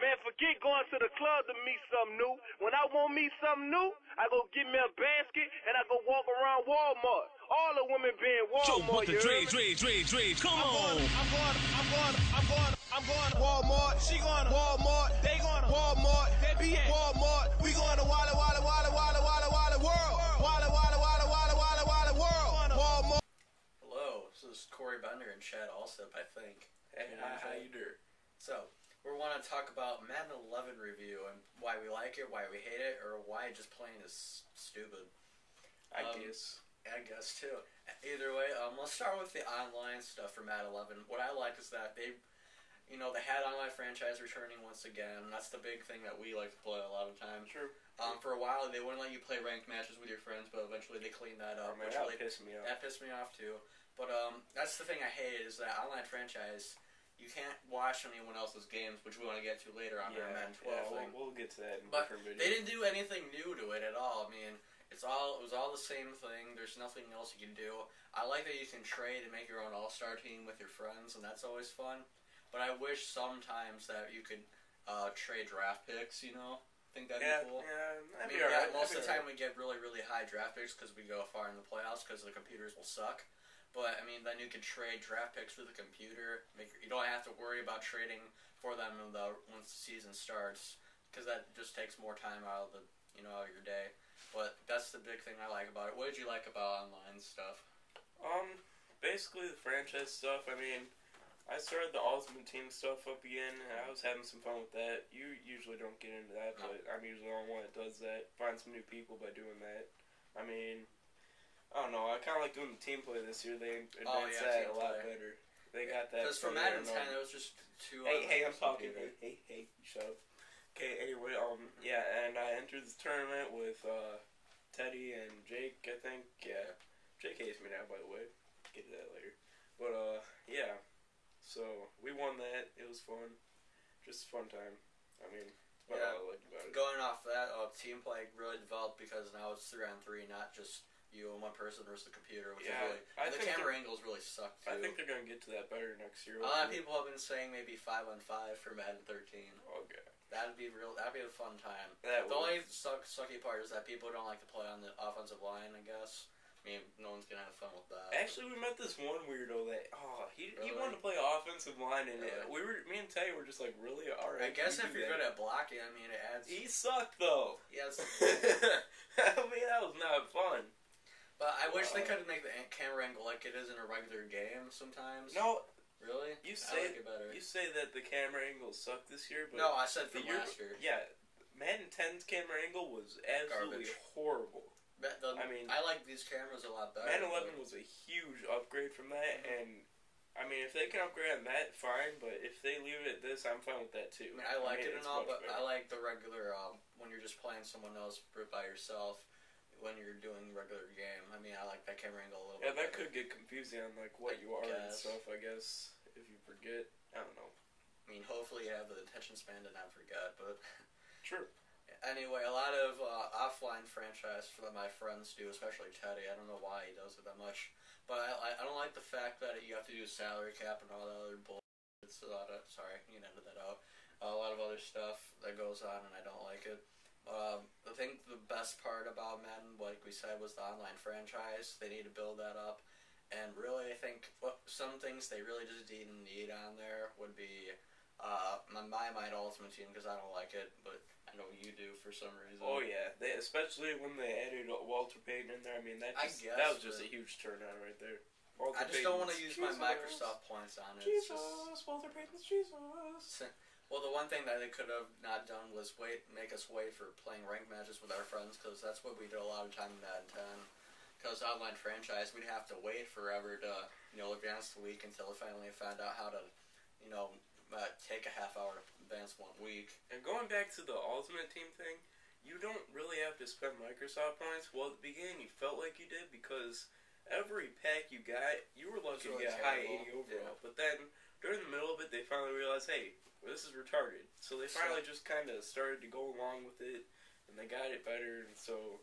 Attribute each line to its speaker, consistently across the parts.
Speaker 1: Man, forget going to the club to meet something new. When I want to meet something new, I go get me a basket and I go walk around Walmart. All the women be in Walmart.
Speaker 2: Joe, the Dre, come on.
Speaker 3: I'm going to Walmart. She going to Walmart. They going to Walmart. They be at Walmart. We going to Walla Walla Walla Walla Walla Walla World. Walla Walla Walla Walla Walla Walla World. Walmart.
Speaker 4: Hello, this is Cory Bender and Chad Alsip, I think.
Speaker 5: Hey, how you doing?
Speaker 4: So, we want to talk about Madden 11 review and why we like it, why we hate it, or why just playing is stupid.
Speaker 5: I guess
Speaker 4: too. Either way, let's start with the online stuff for Madden 11. What I like is that they had online franchise returning once again. That's the big thing that we like to play a lot of times.
Speaker 5: True.
Speaker 4: For a while, they wouldn't let you play ranked matches with your friends, but eventually they cleaned that up.
Speaker 5: Man, that pissed me off.
Speaker 4: That pissed me off too. But that's the thing I hate is that online franchise, you can't watch anyone else's games, which we want to get to later on our Madden 12 thing.
Speaker 5: We'll get to that in
Speaker 4: but
Speaker 5: different videos.
Speaker 4: They didn't do anything new to it at all. I mean, it was all the same thing. There's nothing else you can do. I like that you can trade and make your own all-star team with your friends, and that's always fun. But I wish sometimes that you could trade draft picks, Think that'd be cool.
Speaker 5: Yeah,
Speaker 4: most of the time we get really, really high draft picks because we go far in the playoffs because the computers will suck. But, I mean, then you could trade draft picks with the computer. You don't have to worry about trading for them once the season starts because that just takes more time out of out of your day. But that's the big thing I like about it. What did you like about online stuff?
Speaker 5: Basically the franchise stuff. I mean, I started the Ultimate Team stuff up again, and I was having some fun with that. You usually don't get into that, but I'm usually the only one that does that. Find some new people by doing that. I mean, I don't know. I kind of like doing the team play this year. They advanced that a lot better. They got that.
Speaker 4: Because for Madden 10, it was just too...
Speaker 5: Hey, I'm talking. Hey, shut up. Okay, anyway, and I entered this tournament with Teddy and Jake, I think. Yeah, Jake hates me now, by the way. Get to that later. But, yeah. So, we won that. It was fun. Just a fun time. I mean, what I liked about it.
Speaker 4: Going off that, team play really developed because now it's 3-on-3, not just you and one person versus the computer, which is really... the camera angles really suck, too.
Speaker 5: I think they're going to get to that better next year.
Speaker 4: A lot of people have been saying maybe 5-on-5 for Madden 13.
Speaker 5: Okay.
Speaker 4: That'd be a fun time.
Speaker 5: The
Speaker 4: only sucky part is that people don't like to play on the offensive line, I guess. I mean, no one's gonna have fun with that.
Speaker 5: Actually, we met this one weirdo that he wanted to play offensive line, and me and Tay were just like, really? All right.
Speaker 4: I guess if you're good at blocking, I mean, it adds.
Speaker 5: He sucked though.
Speaker 4: Yes.
Speaker 5: I mean, that was not fun.
Speaker 4: But I wish they could make the camera angle like it is in a regular game sometimes.
Speaker 5: No.
Speaker 4: Really?
Speaker 5: I like
Speaker 4: it better.
Speaker 5: You say that the camera angles suck this year, but
Speaker 4: no, I said from last year.
Speaker 5: Yeah, Madden 10's camera angle was absolutely horrible.
Speaker 4: I like these cameras a lot better.
Speaker 5: Madden 11 was a huge upgrade from that, and I mean, if they can upgrade on that, fine. But if they leave it at this, I'm fine with that too.
Speaker 4: I like it and all, but I like the regular when you're just playing someone else by yourself. When you're doing regular game, I mean, I like that camera angle a little bit.
Speaker 5: Yeah, that could get confusing on like what you are and stuff. I guess if you forget, I don't know.
Speaker 4: I mean, hopefully you have the attention span to not forget, but
Speaker 5: true.
Speaker 4: Anyway, a lot of offline franchise that my friends do, especially Teddy. I don't know why he does it that much, but I don't like the fact that you have to do salary cap and all that other bull. It's a lot of you can edit that out. A lot of other stuff that goes on, and I don't like it. I think the best part about Madden, like we said, was the online franchise. They need to build that up. And really, I think some things they really just didn't need on there would be my Ultimate Team, because I don't like it, but I know you do for some reason.
Speaker 5: Oh, yeah. Especially when they added Walter Payton in there. I mean, that was just a huge turnout right there.
Speaker 4: I just don't want to use my Microsoft points on it.
Speaker 5: Walter Payton's Jesus.
Speaker 4: Well, the one thing that they could have not done was make us wait for playing ranked matches with our friends, because that's what we did a lot of time in Madden 10. Because online franchise, we'd have to wait forever to, advance the week until we finally found out how to, take a half hour to advance 1 week.
Speaker 5: And going back to the Ultimate Team thing, you don't really have to spend Microsoft points. Well, at the beginning, you felt like you did, because every pack you got, you were lucky to get a high 80 overall. Yeah. But then, during the middle of it, they finally realized, hey, this is retarded. So they finally just kind of started to go along with it, and they got it better, and so,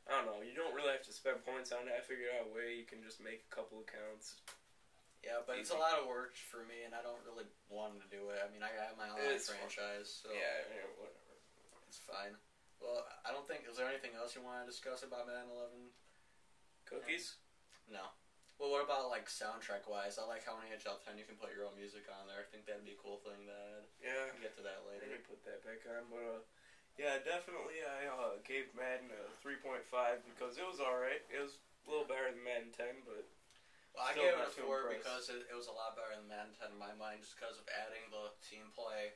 Speaker 5: I don't know, you don't really have to spend points on it. I figured out a way you can just make a couple accounts.
Speaker 4: Yeah, but it's a lot of work for me, and I don't really want to do it. I mean, I have my own franchise, so
Speaker 5: yeah, whatever.
Speaker 4: It's fine. Well, I don't think... Is there anything else you want to discuss about Madden 11?
Speaker 5: Cookies?
Speaker 4: No. Well, what about, like, soundtrack-wise? I like how in NHL 10 you can put your own music on there. I think that'd be a cool thing to add.
Speaker 5: Yeah.
Speaker 4: We'll get to that later.
Speaker 5: Let me put that back on, but, yeah, definitely I gave Madden a 3.5 because it was alright. It was a little better than Madden 10, but...
Speaker 4: Well, I gave it a 4 because it was a lot better than Madden 10 in my mind, just because of adding the team play.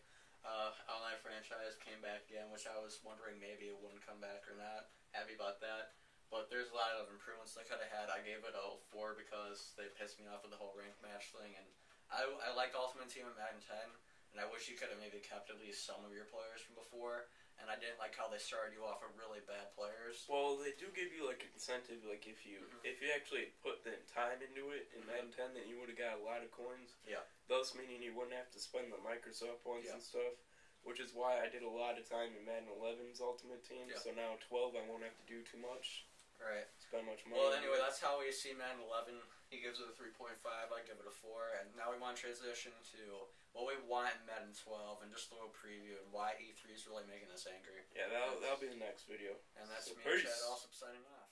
Speaker 4: Online franchise came back again, which I was wondering maybe it wouldn't come back or not. Happy about that. But there's a lot of improvements they could have had. I gave it a 4 because they pissed me off with the whole ranked match thing. And I liked Ultimate Team in Madden 10, and I wish you could have maybe kept at least some of your players from before. And I didn't like how they started you off with really bad players.
Speaker 5: Well, they do give you like incentive, like if you actually put the time into it in Madden 10, then you would have got a lot of coins.
Speaker 4: Yeah.
Speaker 5: Thus meaning you wouldn't have to spend the Microsoft points and stuff, which is why I did a lot of time in Madden 11's Ultimate Team. So now 12, I won't have to do too much.
Speaker 4: Right.
Speaker 5: Spend much money.
Speaker 4: Well, anyway, that's how we see Madden 11. He gives it a 3.5. I give it a 4. And now we want to transition to what we want in Madden 12 and just a little preview and why E3 is really making us angry.
Speaker 5: Yeah, that'll be the next video.
Speaker 4: And that's
Speaker 5: so
Speaker 4: me and Chad Alsip signing off.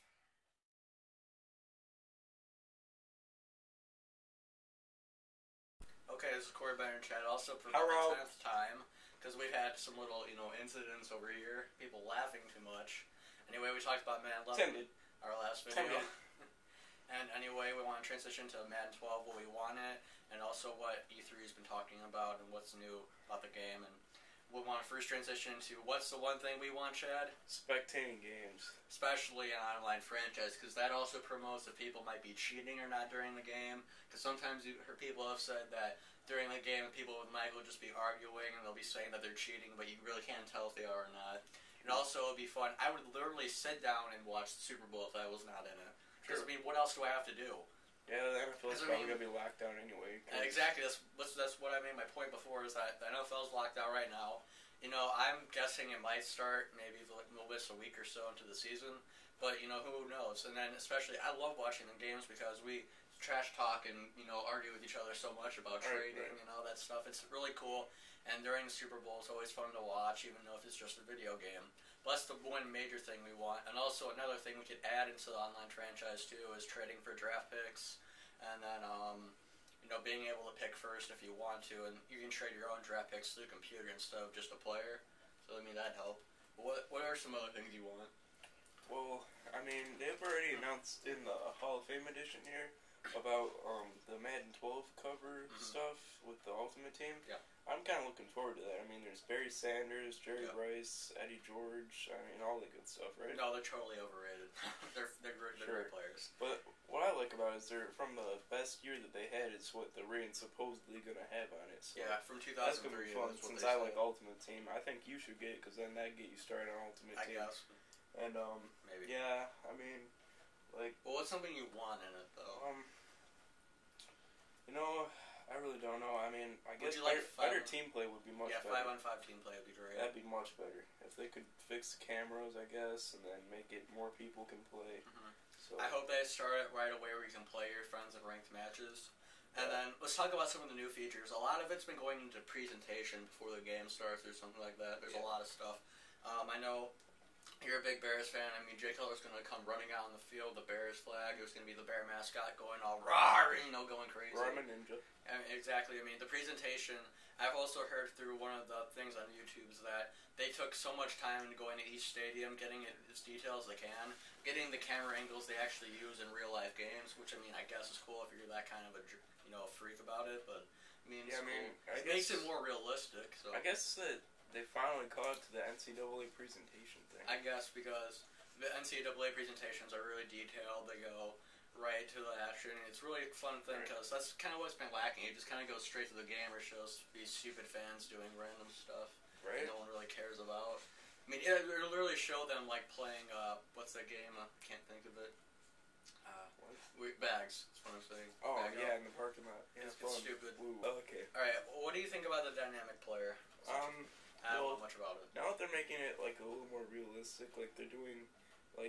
Speaker 4: Okay, this is Cory Bender and Chad Alsip for the 10th time because we've had some little, incidents over here. People laughing too much. Anyway, we talked about Madden 11 our last video. And anyway, we want to transition to Madden 12, what we want it, and also what E3 has been talking about and what's new about the game. And we want to first transition to what's the one thing we want, Chad?
Speaker 5: Spectating games.
Speaker 4: Especially an online franchise, because that also promotes if people might be cheating or not during the game. Because sometimes people have said that during the game, people might just be arguing and they'll be saying that they're cheating, but you really can't tell if they are or not. And also, it would be fun. I would literally sit down and watch the Super Bowl if I was not in it. Because, I mean, what else do I have to do?
Speaker 5: Yeah, the NFL's probably going to be locked down anyway.
Speaker 4: Exactly. That's what I made my point before, is that the NFL's locked out right now. I'm guessing it might start maybe we'll miss a week or so into the season. But, who knows? And then, especially, I love watching the games because we trash talk and, argue with each other so much about trading and all that stuff. It's really cool. And during the Super Bowl, it's always fun to watch, even though if it's just a video game. But that's the one major thing we want. And also another thing we could add into the online franchise, too, is trading for draft picks. And then, being able to pick first if you want to. And you can trade your own draft picks to the computer instead of just a player. So, that'd help. What are some other things you want?
Speaker 5: Well, they've already announced in the Hall of Fame edition here about the Madden 12 cover stuff with the Ultimate Team.
Speaker 4: Yeah.
Speaker 5: I'm kind of looking forward to that. There's Barry Sanders, Jerry Rice, Eddie George, all the good stuff, right?
Speaker 4: No, they're totally overrated. they're great players.
Speaker 5: But what I like about it is they're from the best year that they had is what the rating's supposedly going to have on it. So
Speaker 4: yeah, from 2003.
Speaker 5: That's going to be fun. Since I like Ultimate Team, I think you should get it because then that'd get you started on Ultimate Team.
Speaker 4: I guess.
Speaker 5: And,
Speaker 4: maybe.
Speaker 5: Yeah,
Speaker 4: Well, what's something you want in it, though?
Speaker 5: I really don't know. I guess better team play would be much better.
Speaker 4: Yeah, 5-on-5 team play would be great.
Speaker 5: That'd be much better. If they could fix the cameras, I guess, and then make it more people can play. So
Speaker 4: I hope they start it right away where you can play your friends in ranked matches. And then, let's talk about some of the new features. A lot of it's been going into presentation before the game starts or something like that. There's a lot of stuff. I know you're a big Bears fan. Jay Cutler's going to come running out on the field, the Bears flag. There's going to be the Bear mascot going all rawr, going crazy.
Speaker 5: I'm a ninja.
Speaker 4: Exactly. The presentation, I've also heard through one of the things on YouTube is that they took so much time into going to each stadium, getting it as detailed as they can, getting the camera angles they actually use in real-life games, which, I guess is cool if you're that kind of a freak about it, but, it makes it more realistic. So
Speaker 5: I guess that they finally caught up to the NCAA presentation thing.
Speaker 4: I guess because the NCAA presentations are really detailed. They go right to the action. It's really a fun thing because that's kind of what's been lacking. It just kind of goes straight to the game or shows these stupid fans doing random stuff that no one really cares about. It'll literally show them playing, what's that game? I can't think of it. Bags, that's what I'm saying.
Speaker 5: Oh, in the parking lot. Yeah,
Speaker 4: it's stupid.
Speaker 5: Ooh. Okay.
Speaker 4: Alright, what do you think about the dynamic player? I don't know much about it.
Speaker 5: Now that they're making it, a little more realistic, they're doing,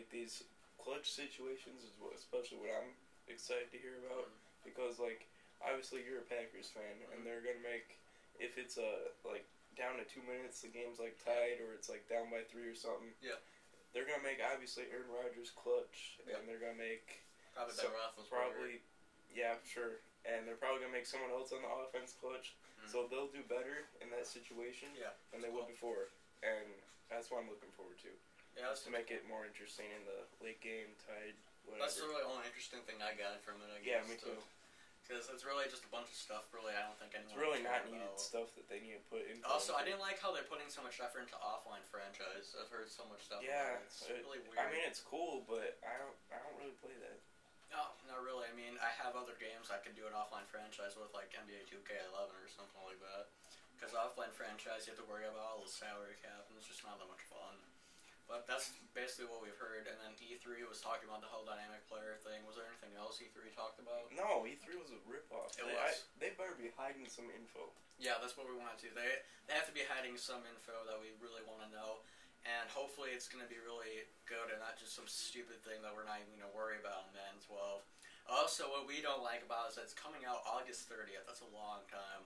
Speaker 5: these clutch situations is especially what I'm excited to hear about. Because, obviously you're a Packers fan, and they're gonna make, if it's like down to 2 minutes, the game's like tied, or it's like down by 3 or something.
Speaker 4: Yeah.
Speaker 5: They're gonna make obviously Aaron Rodgers clutch, and they're gonna make
Speaker 4: probably
Speaker 5: yeah, sure, and they're probably gonna make someone else on the offense clutch. So they'll do better in that situation than they would before, and that's what I'm looking forward to.
Speaker 4: Yeah,
Speaker 5: to make it more interesting in the late game, tied, whatever.
Speaker 4: That's the really only interesting thing I got from it, I guess.
Speaker 5: Yeah, me too.
Speaker 4: Because it's really just a bunch of stuff, really, I don't think anyone...
Speaker 5: It's really not needed stuff that they need to put in.
Speaker 4: Also, I didn't like how they're putting so much effort into offline franchise. I've heard so much stuff about it. It's really weird.
Speaker 5: I mean, it's cool, but I don't really play that.
Speaker 4: No, not really. I mean, I have other games I could do an offline franchise with, like NBA 2K11 or something like that. Because offline franchise, you have to worry about all the salary cap, and it's just not that much fun. But that's basically what we've heard. And then E3 was talking about the whole dynamic player thing. Was there anything else E3 talked about?
Speaker 5: No, E3 was a ripoff. They better be hiding some info.
Speaker 4: Yeah, that's what we want to. They have to be hiding some info that we really want to know. And hopefully it's going to be really good and not just some stupid thing that we're not even going to worry about in Madden 12. Also, what we don't like about it is that it's coming out August 30th. That's a long time.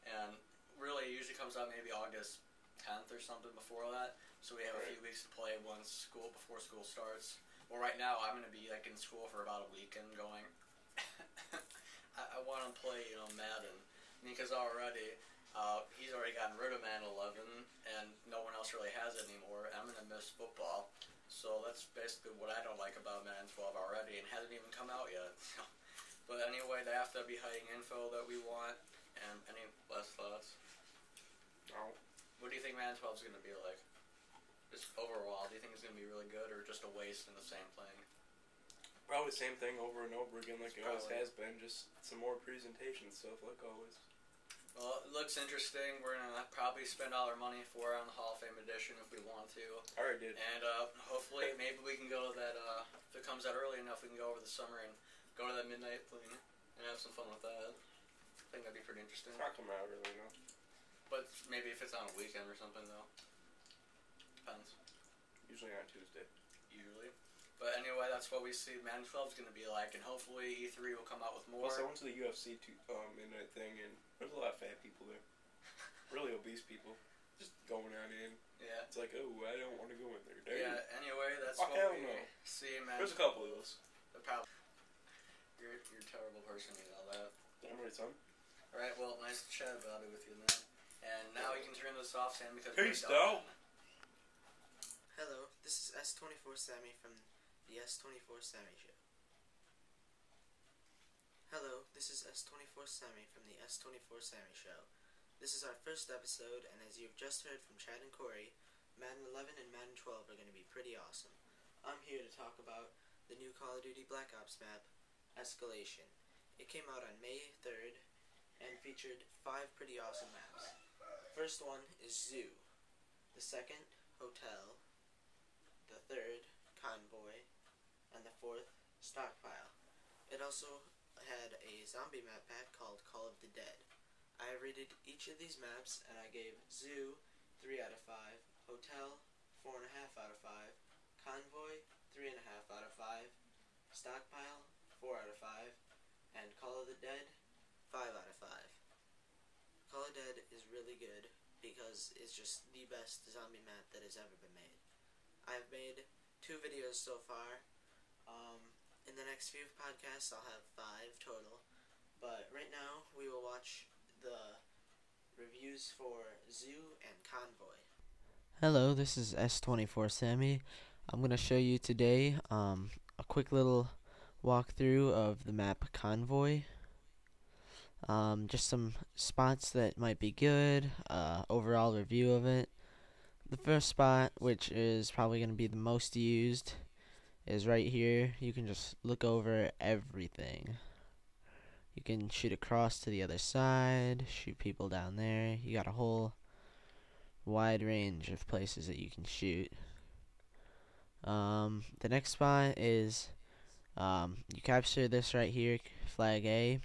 Speaker 4: And really, it usually comes out maybe August 10th or something before that. So we have a few weeks to play before school starts. Well, right now, I'm going to be like in school for about a weekend going. I want to play, Madden. Because already... he's already gotten rid of Madden 11, and no one else really has it anymore. I'm going to miss football. So that's basically what I don't like about Madden 12 already, and hasn't even come out yet. But anyway, they have to be hiding info that we want. And any last thoughts?
Speaker 5: No.
Speaker 4: What do you think Madden 12 is going to be like? Just overall, do you think it's going to be really good, or just a waste in the same thing?
Speaker 5: Probably the same thing over and over again like it always has been. Just some more presentation stuff like always.
Speaker 4: Well, it looks interesting. We're going to probably spend all our money for it on the Hall of Fame edition if we want to.
Speaker 5: I already did.
Speaker 4: And hopefully, maybe we can go to that, if it comes out early enough, we can go over the summer and go to that midnight thing and have some fun with that. I think that'd be pretty interesting.
Speaker 5: It's not coming out early enough.
Speaker 4: But maybe if it's on a weekend or something, though. Depends.
Speaker 5: Usually on Tuesday.
Speaker 4: Usually. But anyway, that's what we see Madden 12 is going to be like, and hopefully E3 will come out with more.
Speaker 5: Plus, I went to the UFC midnight thing, and there's a lot of fat people there. Really obese people. Just going on in.
Speaker 4: Yeah.
Speaker 5: It's like, oh, I don't want to go in there. Dang.
Speaker 4: Yeah, anyway, that's
Speaker 5: what we
Speaker 4: see Madden.
Speaker 5: There's a couple of those.
Speaker 4: You're a terrible person, you know that.
Speaker 5: Damn right, son.
Speaker 4: Alright, well, nice to chat about it with you, man. And now you can turn this off, Sam, because
Speaker 5: peace
Speaker 4: we're done.
Speaker 6: Hello, this is S24 Sammy from the S24 Sammy Show. Hello, this is S24 Sammy from the S24 Sammy Show. This is our first episode, and as you've just heard from Chad and Cory, Madden 11 and Madden 12 are going to be pretty awesome. I'm here to talk about the new Call of Duty Black Ops map, Escalation. It came out on May 3rd and featured 5 pretty awesome maps. The first one is Zoo. The second, Hotel. The third, Convoy. And the fourth, Stockpile. It also had a zombie map pack called Call of the Dead. I rated each of these maps, and I gave Zoo 3 out of 5, Hotel 4.5 out of 5, Convoy 3.5 out of 5, Stockpile 4 out of 5, and Call of the Dead 5 out of 5. Call of Dead is really good because it's just the best zombie map that has ever been made. I've made 2 videos so far. In the next few podcasts I'll have 5 total, but right now we will watch the reviews for Zoo and Convoy. Hello, this is S24 Sammy. I'm going to show you today a quick little walkthrough of the map Convoy. Just some spots that might be good, overall review of it. The first spot, which is probably going to be the most used, is right here. You can just look over everything. You can shoot across to the other side, shoot people down there. You got a whole wide range of places that you can shoot. The next spot is you capture this right here, flag A.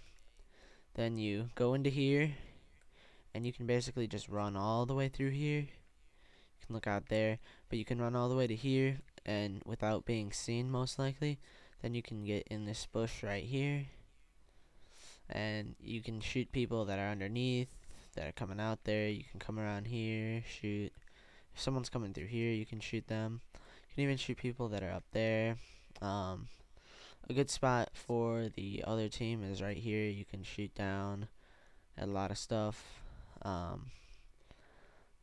Speaker 6: Then you go into here, and you can basically just run all the way through here. You can look out there, but you can run all the way to here, and without being seen most likely. Then you can get in this bush right here.
Speaker 7: and you can shoot people that are underneath, that are coming out there. You can come around here, shoot. If someone's coming through here, you can shoot them. You can even shoot people that are up there. A good spot for the other team is right here. You can shoot down at a lot of stuff.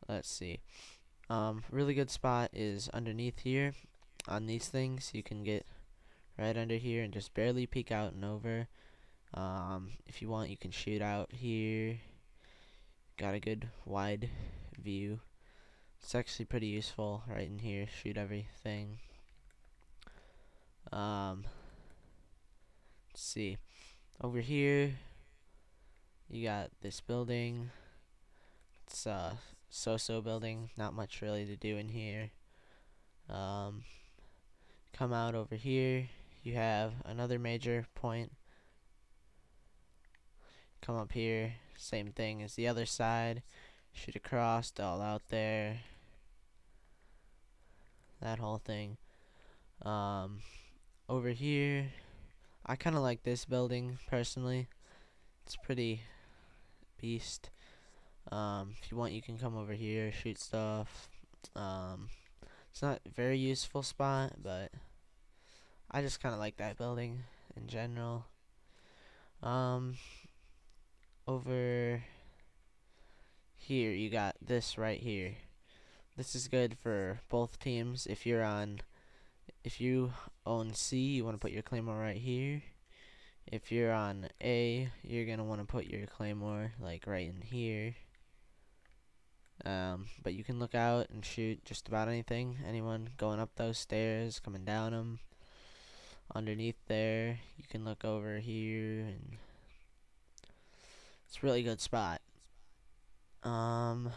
Speaker 7: Let's see. Really good spot is underneath here on these things. You can get right under here and just barely peek out and over. If you want, you can shoot out here. Got a good wide view. It's actually pretty useful right in here. Shoot everything. Let's see. Over here, you got this building. It's a so-so building. Not much really to do in here. Come out over here. You have another major point. Come up here. Same thing as the other side. Shoot across, all out there. That whole thing. Over here, I kind of like this building personally. It's pretty beast. If you want, you can come over here, shoot stuff. It's not a very useful spot, but I just kind of like that building in general. Over here, you got this right here. This is good for both teams. If you own C, you want to put your claymore right here. If you're on A, you're gonna want to put your claymore like right in here. But you can look out and shoot just about anything. Anyone going up those stairs, coming down them. Underneath there, you can look over here, and it's a really good spot. You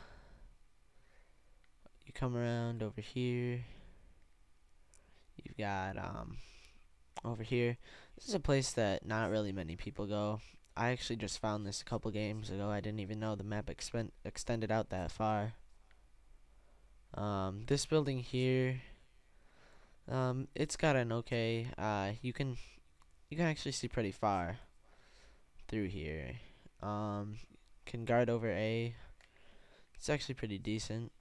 Speaker 7: come around over here. You've got over here. This is a place that not really many people go. I actually just found this a couple games ago. I didn't even know the map extended out that far. This building here, it's got an okay. You can actually see pretty far through here. Can guard over A. It's actually pretty decent.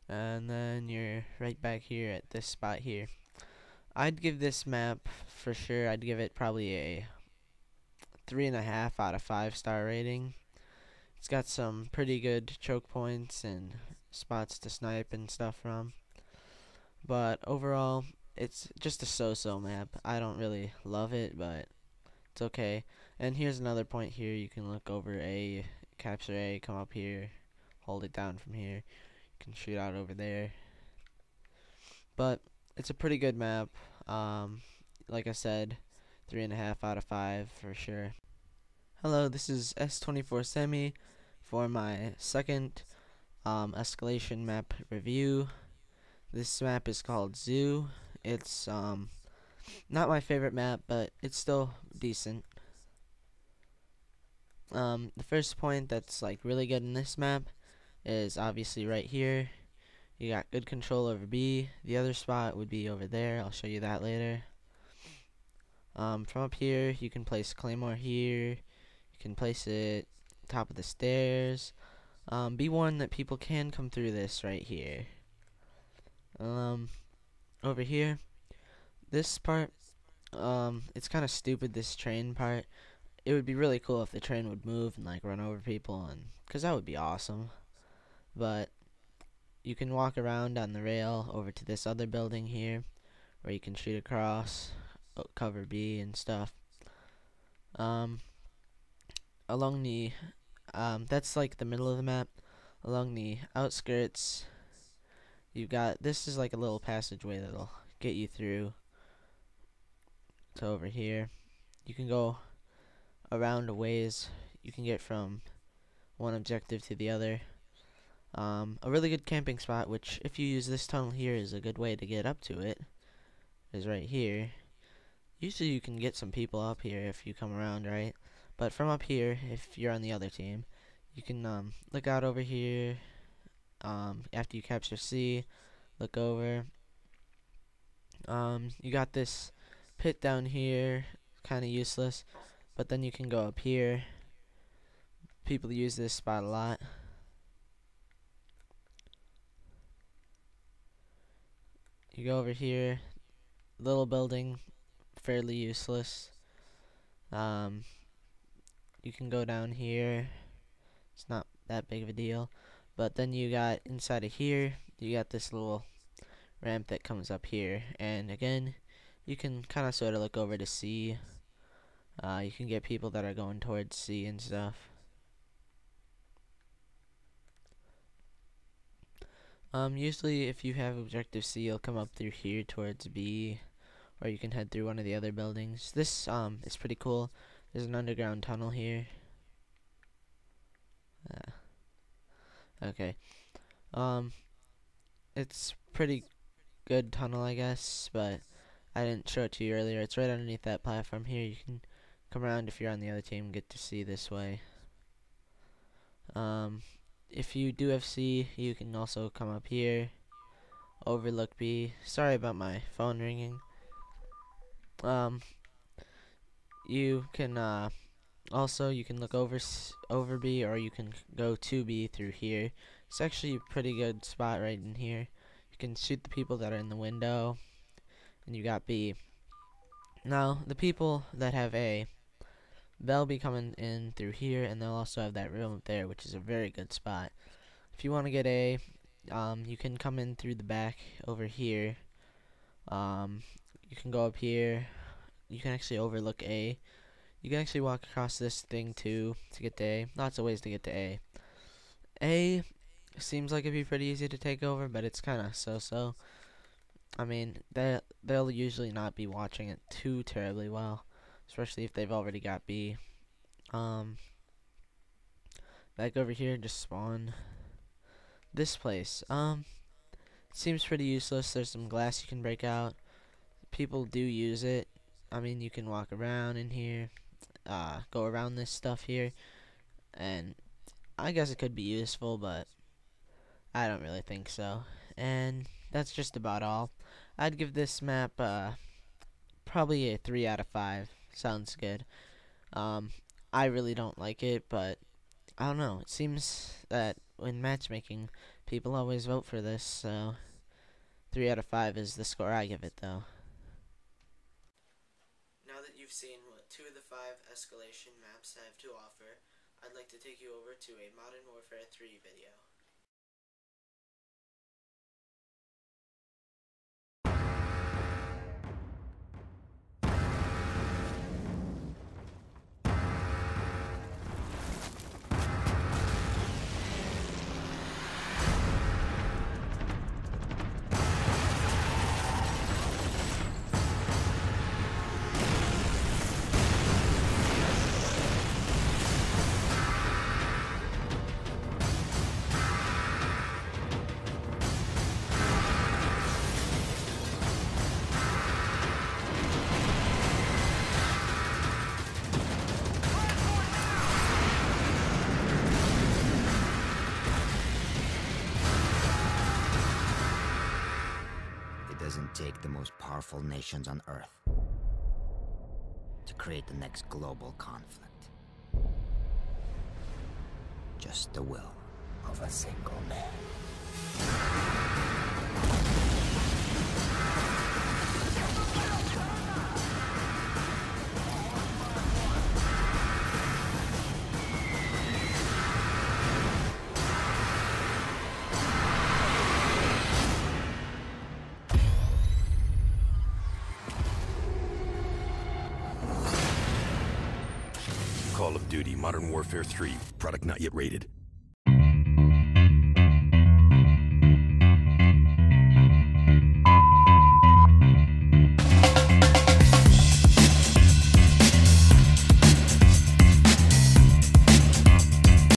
Speaker 7: And then you're right back here at this spot here. I'd give this map for sure. I'd give it probably a 3.5 out of 5-star rating. It's got some pretty good choke points and spots to snipe and stuff from. But overall, it's just a so-so map. I don't really love it, but it's okay. And here's another point here. You can look over A, capture A, come up here, hold it down from here. You can shoot out over there. But it's a pretty good map. Like I said, 3.5 out of 5 for sure. Hello, this is S24 Sammy for my second Escalation map review. This map is called Zoo. It's not my favorite map, but it's still decent. The first point that's like really good in this map is obviously right here. You got good control over B. The other spot would be over there. I'll show you that later. From up here, you can place Claymore here. You can place it top of the stairs. Be warned that people can come through this right here. Over here, this part, it's kind of stupid, this train part. It would be really cool if the train would move and like run over people, and because that would be awesome. But you can walk around on the rail over to this other building here, where you can shoot across, cover B and stuff. Along the, that's like the middle of the map. Along the outskirts, you've got, this is like a little passageway that'll get you through to over here. You can go around a ways. You can get from one objective to the other. A really good camping spot, which if you use this tunnel here is a good way to get up to it, is right here. Usually you can get some people up here if you come around, right? But from up here, if you're on the other team, you can look out over here. After you capture C, look over. You got this pit down here. kind of useless. But then you can go up here. People use this spot a lot. You go over here, little building, fairly useless. You can go down here. It's not that big of a deal. But then you got inside of here, you got this little ramp that comes up here. And again, you can kind of sort of look over to C. You can get people that are going towards C and stuff. Usually if you have objective C, you'll come up through here towards B, or you can head through one of the other buildings. This is pretty cool. There's an underground tunnel here. Okay. It's pretty good tunnel, I guess, but I didn't show it to you earlier. It's right underneath that platform here. You can come around if you're on the other team and get to see this way. If you do have C, you can also come up here, overlook B. Sorry about my phone ringing. You can also you can look over B, or you can go to B through here. It's actually a pretty good spot right in here. You can shoot the people that are in the window, and you got B. Now the people that have A, they'll be coming in through here, and they'll also have that room up there, which is a very good spot. If you want to get A, you can come in through the back over here. You can go up here. You can actually overlook A. You can actually walk across this thing too to get to A. Lots of ways to get to A. A seems like it'd be pretty easy to take over, but it's kind of so-so. I mean, they'll usually not be watching it too terribly well, especially if they've already got B. Back over here, just spawn. This place, seems pretty useless. There's some glass you can break out. People do use it. I mean, you can walk around in here, go around this stuff here, and I guess it could be useful, but I don't really think so. And that's just about all. I'd give this map probably a 3 out of 5. Sounds good. I really don't like it, but I don't know. It seems that when matchmaking, people always vote for this, so 3 out of 5 is the score I give it, though.
Speaker 6: Now that you've seen what 2 of the 5 Escalation maps have to offer, I'd like to take you over to a Modern Warfare 3 video.
Speaker 8: Doesn't take the most powerful nations on Earth to create the next global conflict. Just the will of a single man.
Speaker 9: Call of Duty Modern Warfare 3. Product not yet rated.